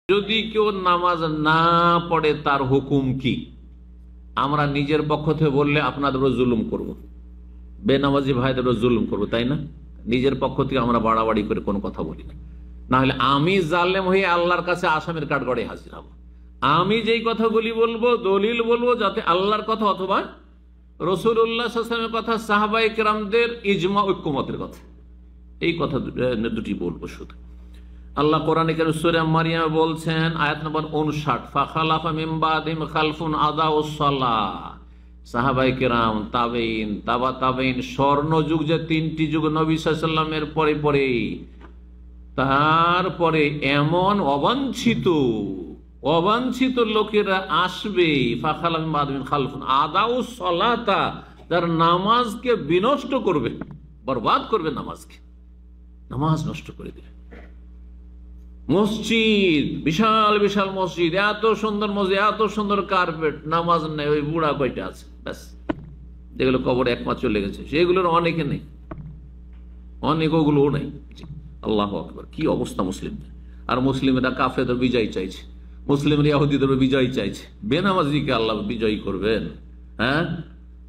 যদি কেউ নামাজ না পড়ে তার হুকুম কি? আমরা নিজের পক্ষ থেকে বললে আপনাদেরও জুলুম করব, বেনামাজি ভাইদেরও জুলুম করব, তাই না? নিজের পক্ষ থেকে আমরা বাড়াবাড়ি করে কোনো কথা বলি না, না হলে আমি জালেম হয়ে আল্লাহর কাছে আসামের কাঠগড়ে হাজির হব। আমি যেই কথাগুলি বলবো, দলিল বলবো, যাতে আল্লাহর কথা অথবা রাসূলুল্লাহ সাল্লাল্লাহু আলাইহি ওয়াসাল্লামের কথা, সাহাবায়ে কেরামদের ইজমা ঐক্যমতের কথা, এই কথা দুটি বলবো শুধু। আল্লাহ কোরআনে কারীম সূরা মারিয়ামে বলছেন, আয়াত নম্বর 59, ফাখালাফা মিন বাদিহিম খালফুন আদাউস সালাহ। সাহাবায়ে কেরাম, তাবেঈন, তাবা তাবেঈন, স্বর্ণযুগ যে তিনটি যুগ নবী সাল্লাল্লাহু আলাইহি ওয়াসাল্লামের পরে পরে, তারপরে এমন অবাঞ্ছিত লোকেরা আসবে, ফাখালাফা মিন বাদিহিম খালফুন আদাউস সালাতা, যারা নামাজকে বিনষ্ট করবে, বরবাদ করবে, নামাজ নষ্ট করে দেবে। মসজিদ, বিশাল বিশাল মসজিদ, এত সুন্দর মসজিদ, এত সুন্দর কার্পেট, নামাজ নেই, ওই বুড়া কয়টা আছে ব্যাস, যেগুলো কবরে একমাত্র লেগেছে, সেগুলোর অনেকে নেই, অনেক ওগুলোও নেই। আল্লাহু আকবার, কি অবস্থা মুসলিমদের! আর মুসলিমরা কাফেরদের বিজয় চাইছে, মুসলিমরা ইহুদিদের বিজয় চাইছে, বেনামাজিকে আল্লাহ বিজয়ী করবেন? হ্যাঁ,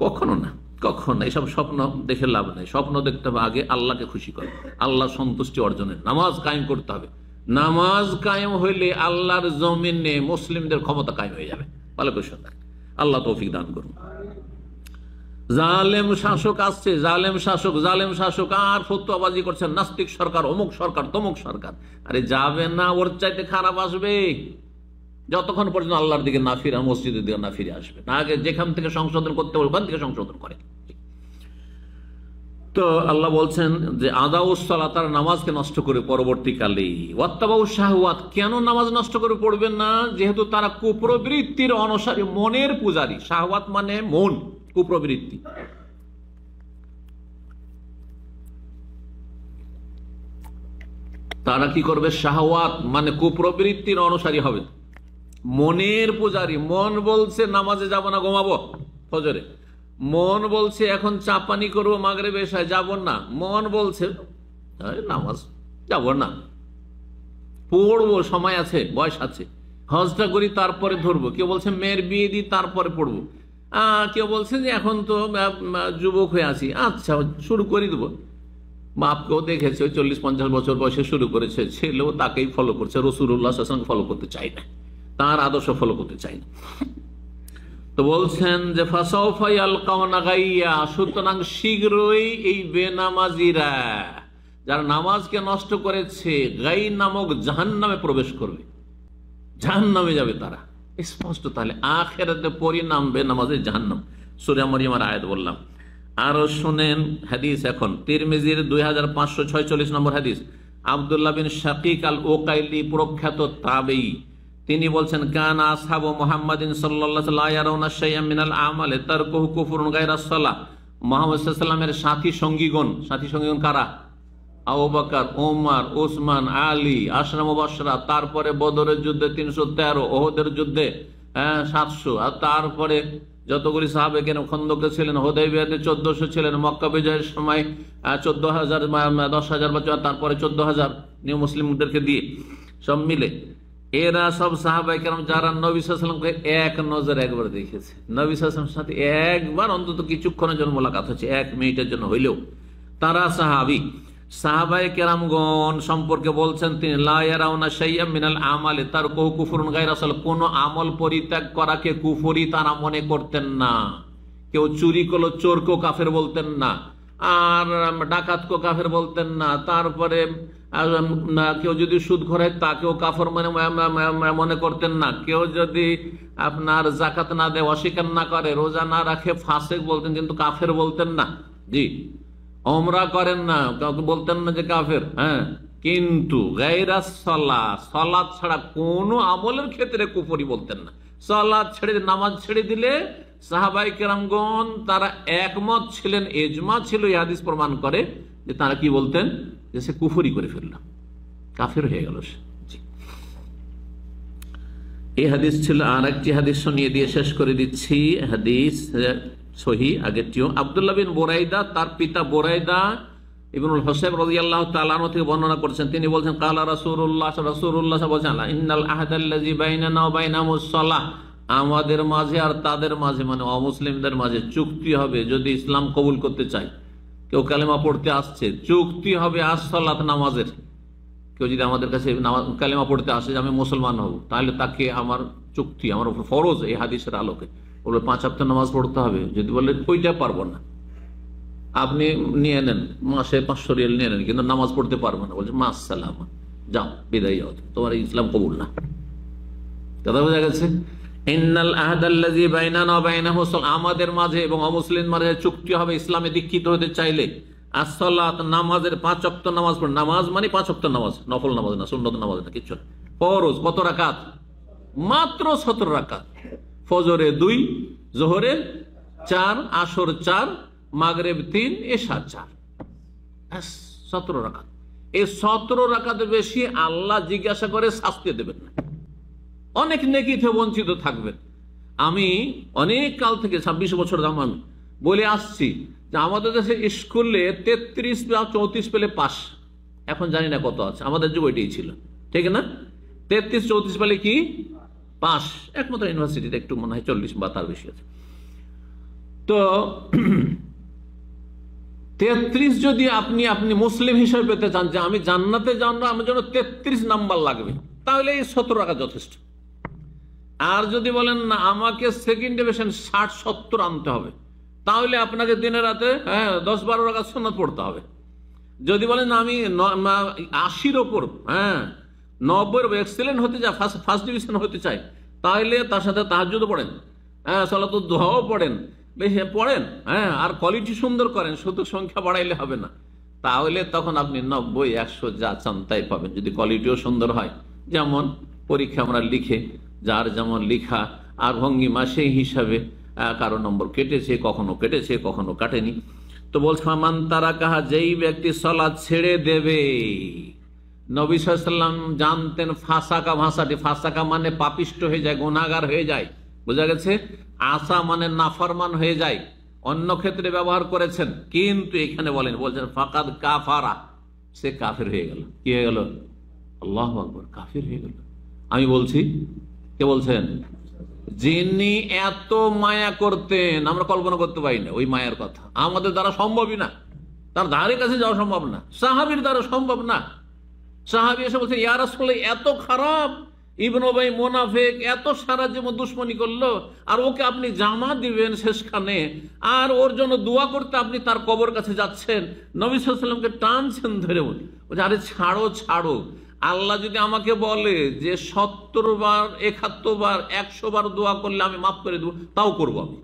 কখনো না, কখনো না। এসব স্বপ্ন দেখে লাভ নেই। স্বপ্ন দেখতে হবে আগে আল্লাহকে খুশি করে, আল্লাহ সন্তুষ্টি অর্জনের নামাজ কায়েম করতে হবে। নামাজ কায়েম হইলে আল্লাহর জমিনে মুসলিমদের ক্ষমতা কায়েম হয়ে যাবে। ভালো করে শুনবেন, আল্লাহ তৌফিক দান করুন। জালেম শাসক আসছে, জালেম শাসক আর ফতোয়াবাজি করছেন, নাস্তিক সরকার, অমুক সরকার, তমুক সরকার। আরে যাবে না, ওর চাইতে খারাপ আসবে, যতক্ষণ পর্যন্ত আল্লাহর দিকে না ফিরে, মসজিদের দিকে না ফিরে আসবে না। আগে যেখান থেকে সংশোধন করতে হবে ওখান থেকে সংশোধন করে। তো আল্লাহ বলছেন যে আদাউস সালাত, তার নামাজকে নষ্ট করে পরবর্তীকালে, ওয়াত্তাবাউস শাহওয়াত, কেন নামাজ নষ্ট করে পড়বেন না? যেহেতু তারা কুপ্রবৃত্তির অনুসারী, মনের পূজারী। শাহওয়াত মানে মন, কুপ্রবৃত্তি। তারা কি করবে? শাহওয়াত মানে কুপ্রবৃত্তির অনুসারী হবে, মনের পূজারী। মন বলছে নামাজে যাব না, ঘুমাবো ফজরে। মন বলছে এখন চা পানি করবো, মাগরিব এশায় যাব না। মন বলছে নামাজ যাব না, পড়বো, সময় আছে, বয়স আছে, হজটা করি তারপরে ধরবো। কেউ বলছে মেয়ের বিয়ে দিই তারপরে পড়বো। কেউ বলছে যে এখন তো যুবক হয়ে আছি, আচ্ছা শুরু করে দেবো। বাপকেও দেখেছে, 40-50 বছর বয়সে শুরু করেছে, ছেলেও তাকেই ফলো করছে। রাসূলুল্লাহ সাল্লাল্লাহু আলাইহি ওয়াসাল্লাম ফলো করতে চাই না, তার আদর্শ ফলো করতে চাই না। তো বলছেন যে ফাসাউফা ইয়ালকাউনা গাইয়া, সুতরাং শীঘ্রই এই বেনামাজিরা, যারা নামাজকে নষ্ট করেছে, গাই নামক জাহান্নামে প্রবেশ করবে, জাহান্নামে যাবে তারা, স্পষ্ট। তাহলে আখিরাতে পরিণাম বেনামাজের জাহান্নাম। সূরা মারিয়ামের আয়াত বললাম। আরো শুনেন হাদিস, এখন তিরমিজির 2546 নম্বর হাদিস। আব্দুল্লাহ বিন শাকিক আল ওকাইলি, প্রখ্যাত তাবেঈ, তিনি বলছেন, কানা আসহাবু মুহাম্মাদিন সাল্লাল্লাহু আলাইহি ওয়াসাল্লাম লা ইয়ারাউনা শাইআন মিনাল আমালি তারকুহু কুফরুন গায়রাস সালাহ। মুহাম্মদ সাল্লাল্লাহু আলাইহি ওয়াসাল্লামের সাথী সঙ্গীগণ কারা? আবু বকর, ওমর, ওসমান, আলী, আশরা মুবাশশারা, তারপরে বদরের যুদ্ধে 313, ওহদের যুদ্ধে 700, আর তারপরে যতগুলি সাহাবে কেরাম খন্দকে ছিলেন, হুদায়বিয়াতে 1400 ছিলেন, মক্কা বিজয়ের সময় 14,000, 10,000, তারপরে 14,000 নিউ মুসলিমদেরকে দিয়ে সব মিলে, এরা সব সাহাবায়ে কেরাম যারা নবী সাল্লাল্লাহু আলাইহি ওয়াসাল্লামকে এক নজর একবার দেখেছে, নবী সাল্লাল্লাহু আলাইহি ওয়াসাল্লামের সাথে একবার অন্তত কিছুক্ষণের জন্য মোলাকাত হচ্ছে, 1 মিনিটের জন্য হইলেও, তারা সাহাবায়ে কেরামগণ সম্পর্কে বলছেন তিনি, লা ইয়ারাউনা শাইআম মিনাল আমালি তারকুহু কুফরুন গায়রা সালাহ, কোন আমল পরিত্যাগ করাকে কুফরি তারা মনে করতেন না। কেউ চুরি করলো, চোরকেও কাফের বলতেন না, আর ডাকাতকেও কাফের বলতেন না, তারপরে কেউ যদি সুদ খোরায় তাকেও কাফের মনে করতেন না, কেউ যদি আপনার যাকাত না দেয়, অস্বীকার না করে, রোজা না রাখে, ফাসিক বলতেন, কিন্তু কাফের বলতেন না। জি, ওমরা করেন না, কাউকে বলতেন না যে কাফের। হ্যাঁ, কিন্তু গায়রাস সালাহ, সালাত ছাড়া কোন আমলের ক্ষেত্রে কুফরি বলতেন না। সালাত ছেড়ে, নামাজ ছেড়ে দিলে সাহাবায়ে কেরামগণ তারা একমত ছিলেন, ইজমা ছিল, এই হাদিস প্রমাণ করে যে তারা কি বলতেন, যে সে কুফরি করে ফেলল, কাফের হয়ে গেল সে। এই হাদিস ছিল। আর একটি হাদিস শুনিয়ে দিয়ে শেষ করে দিচ্ছি, হাদিস সহি আগেরটিও। আব্দুল্লাহ বিন বুরাইদা, তার পিতা বুরাইদা ইবনুল হুসাইব রাদিয়াল্লাহু তাআলা আনহু থেকে বর্ণনা করছেন, তিনি বলছেন কালা রাসূলুল্লাহ বলছেন ইন্নাল আহদাল্লাযী বাইনানা ওয়া বাইনাহুমুস সালাহ, আমাদের মাঝে আর তাদের মাঝে মানে অমুসলিমদের মাঝে চুক্তি হবে, যদি ইসলাম কবুল করতে চায়, কেউ কালেমা পড়তে আসছে, চুক্তি হবে আসসালাত, নামাজের। কেউ যদি আমাদের কাছে কালেমা পড়তে আসে যে আমি মুসলমান হব, তাহলে তাকে আমার চুক্তি, আমার উপর ফরজ এই হাদিসের আলোকে বলবে 5 ওয়াক্ত নামাজ পড়তে হবে। যদি বলে ওইটা পারবো না, আপনি নিয়ে নেন মাসে 500 রিয়াল নিয়ে নেন, কিন্তু নামাজ পড়তে পারবো না, বলছে মাস সালাম, যাও বিদায় যাও, তোমার ইসলাম কবুল না। কথা বোঝা গেছে? ইন্নাল আহদাল্লাযী বাইনানা ওয়া বাইনাহুম, আমাদের মাঝে এবং অমুসলিম মাঝে চুক্তি হবে ইসলামে দীক্ষিত হতে চাইলে আসসালাত, নামাজের 5 ওয়াক্ত নামাজ পড়ে। নামাজ মানে 5 ওয়াক্ত নামাজ, নফল নামাজ না, সুন্নত নামাজ না, কিছু না। ফরজ কত রাকাত? মাত্র 17 রাকাত। ফজরে 2, যোহরে 4, আসর 4, মাগরিব 3, এশা 4, 17 রাকাত। এই 17 রাকাতের বেশি আল্লাহ জিজ্ঞাসা করে শাস্তি দেবেন না, অনেক নেকি থেকে বঞ্চিত থাকবেন। আমি অনেক কাল থেকে 26 বছর জামান বলে আসছি যে আমাদের দেশে স্কুলে 33 বা 34 পেলে পাস, এখন জানি না কত আছে, আমাদের যুগ ওইটাই ছিল, ঠিক না? 33-34 পেলে কি পাস, একমাত্র ইউনিভার্সিটিতে একটু মনে হয় 40 বা তার বেশি আছে। তো 33 যদি আপনি মুসলিম হিসেবে পেতে চান যে আমি জান্নাতে জানবো, আমার জন্য 33 নাম্বার লাগবে, তাহলে এই 17 রাকাত যথেষ্ট। আর যদি বলেন না আমাকে সেকেন্ড ডিভিশন 60-70 আনতে হবে, তাহলে আপনাকে দিনে রাতে 10-12 রাকাত সুন্নাত পড়তে হবে। যদি বলেন না আমি 80-র ওপর 90-এর এক্সেলেন্ট হতে চাই, ফার্স্ট ডিভিশন হতে চাই, তাহলে তার সাথে তাহাজ্জুদও পড়েন, সালাতুদ দুহাও পড়েন, বেশি পড়েন, আর কোয়ালিটি সুন্দর করেন, শুধু সংখ্যা বাড়াইলে হবে না। তাহলে তখন আপনি 90-100 যা চান তাই পাবেন, যদি কোয়ালিটিও সুন্দর হয়। যেমন পরীক্ষা আমরা লিখে যার যেমন লেখা আর ভঙ্গিমা সেই হিসাবে কারো নম্বর কেটেছে, কখনো কেটেছে, কখনো কাটেনি। তো বলছে মান তারাকাহা, যেই ব্যক্তি সালাত ছেড়ে দেবে। নবী সাল্লাল্লাহু আলাইহি ওয়াসাল্লাম জানতেন ফাসাকা ভাষাটি, ফাসাকা মানে পাপিষ্ট হয়ে যায়, গুনাহগার হয়ে যায়, বোঝা গেছে? আসা মানে নাফরমান হয়ে যায়, অন্য ক্ষেত্রে ব্যবহার করেছেন, কিন্তু এখানে বলছেন ফাকাদ কাফারা, সে কাফের হয়ে গেল। কি হয়ে গেল? আল্লাহু আকবার, কাফের হয়ে গেল। আমি বলছি, কে বলছেন? যিনি এত মায়া করতেন, আমরা কল্পনা করতে পারি না ওই মায়ার কথা, আমাদের দ্বারা সম্ভবই না, তার ধারে কাছে যাওয়া সম্ভব না, সাহাবীর দ্বারা সম্ভব না। সাহাবী এসে বলছেন ইয়া রাসূলুল্লাহ এত খারাপ, ইবনে উবাই মুনাফিক, এত সারা জীবন দুশমনী করলো, আর ওকে আপনি জামা দিবেন শেষখানে, আর ওর জন্য দোয়া করতে আপনি তার কবর কাছে যাচ্ছেন, নবী সাল্লাল্লাহু আলাইহি ওয়াসাল্লামকে টানছেন ধরে। বলছে আরে ছাড়ো ছাড়ো, আল্লাহ যদি আমাকে বলে যে 70 বার 71 বার 100 বার দোয়া করলে আমি মাফ করে দেবো, তাও করবো আমি।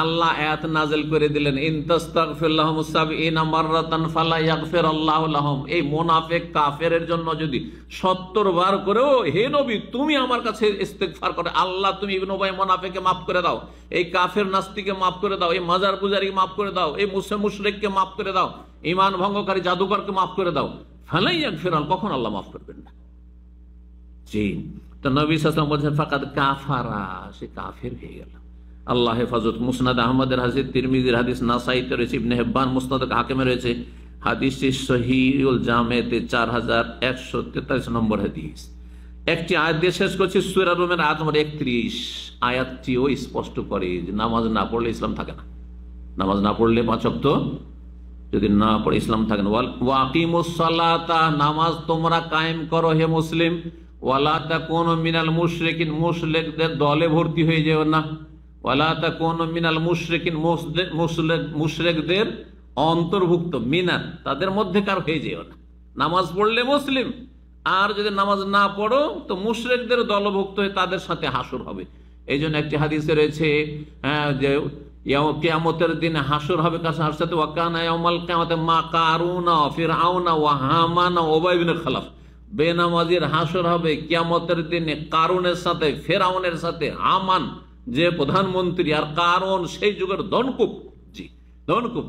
আল্লাহ আয়াত নাযিল করে দিলেন ইন তাস্তাগফির লাহুম 70 মাররাতান ফালা ইয়াগফিরুল্লাহু লাহুম। এই মুনাফিক কাফেরের জন্য যদি 70 বার করেও হে নবী তুমি আমার কাছে ইস্তেগফার করে, আল্লাহ তুমি ইবনে উবাই মুনাফিককে মাফ করে দাও, এই কাফের নাস্তিকে মাফ করে দাও, এই মাজার পূজারীকে মাফ করে দাও, এই মুশরিককে মাফ করে দাও, ঈমান ভঙ্গকারী জাদুকরকে মাফ করে দাও, ফালা ইয়াগফিরুল, কখন আল্লাহ মাফ করবেন না? জি। তো নবী সাল্লাল্লাহু আলাইহি ওয়াসাল্লাম বলেন ফাকাদ কাফারা, সে কাফের হয়ে গেল। আল্লাহ হেফাজত। মুসনাদ আহমদের হাদিস, তিরমিজির হাদিস, নাসাইতে রয়েছে, ইবনে হিব্বান মুসনাদ হাকিমে রয়েছে, হাদিসটি সহিহুল জামেতে 4143 নম্বর হাদিস। একটি আয়াত দিয়ে শেষ করছি, সূরা রুমের আয়াত নম্বর 31। আয়াতটিও স্পষ্ট করে যে নামাজ না পড়লে ইসলাম থাকে না, নামাজ না পড়লে 5 ওয়াক্ত যদি না পড়ে ইসলাম থাকে না। ওয়াকিমুস সালাতা, নামাজ তোমরা কায়েম করো হে মুসলিম, ওয়ালা তাকুনু মিনাল মুশরিকিন, মুশরিকদের দলে ভর্তি হয়ে যেও না, ওয়ালা তাকুনু মিনাল মুশরিকিন, মুশরিকদের অন্তর্ভুক্ত, মিনাল তাদের মধ্যেকার হয়ে যেও না। নামাজ পড়লে মুসলিম, আর যদি নামাজ না পড়ো তো মুশরিকদের দলভুক্ত হয়ে তাদের সাথে হাসর হবে। এই জন্য একটি হাদিসে রয়েছে যে কিয়ামতের দিন হাসর হবে কাছে হাসতে, ওয়াকানা ইয়াউমাল কিয়ামতে মা কারুনা ফিরআউনা ওয়া হামানা ওয়া উবাই ইবনে খালাফ। বেনামাজির হাসর হবে কিয়ামতের দিনে কারুনের সাথে, ফেরাউনের সাথে, হামান যে প্রধানমন্ত্রী, আর কারণ সেই যুগের ধনকুব, জি ধনকুব,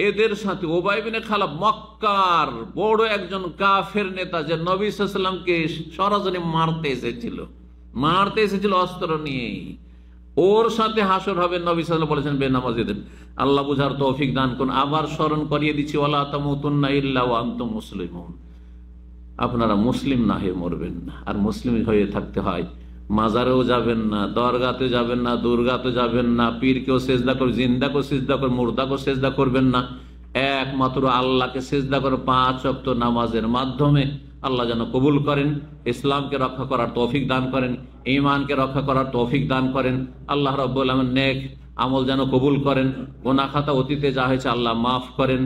এদের সাথে উবাই ইবনে খালাফ, মক্কার বড় একজন কাফের নেতা, যে নবী সাল্লাল্লাহু আলাইহি ওয়াসাল্লামকে সরাসরি মারতে এসেছিল অস্ত্র নিয়ে। ওর সাথে হাসর হবে। নবী সাল্লাল্লাহু আলাইহি ওয়াসাল্লাম বলেছেন বেনামাজিদের। আল্লাহ বুঝার তৌফিক দান করুন। আবার স্মরণ করিয়ে দিচ্ছি, ওয়ালা তামুতুন্না ইল্লা ওয়া আনতুম মুসলিমুন, আপনারা মুসলিম না হয়ে মরবেন না। আর মুসলিম হয়ে থাকতে হয় মাজারেও যাবেন না, দরগাতে যাবেন না, দুর্গাতে যাবেন না, পীরকেও সেজদা করবেন, জিন্দাকেও সেজদা করবেন, মুর্দাকেও সেজদা করবেন না। একমাত্র আল্লাহকে সেজদা করে 5 ওয়াক্ত নামাজের মাধ্যমে আল্লাহ যেন কবুল করেন, ইসলামকে রক্ষা করার তৌফিক দান করেন, ঈমানকে রক্ষা করার তৌফিক দান করেন। আল্লাহ রাব্বুল আলামিন নেক আমল যেন কবুল করেন, গুনাহ খাতা অতীতে যা হয়েছে আল্লাহ মাফ করেন।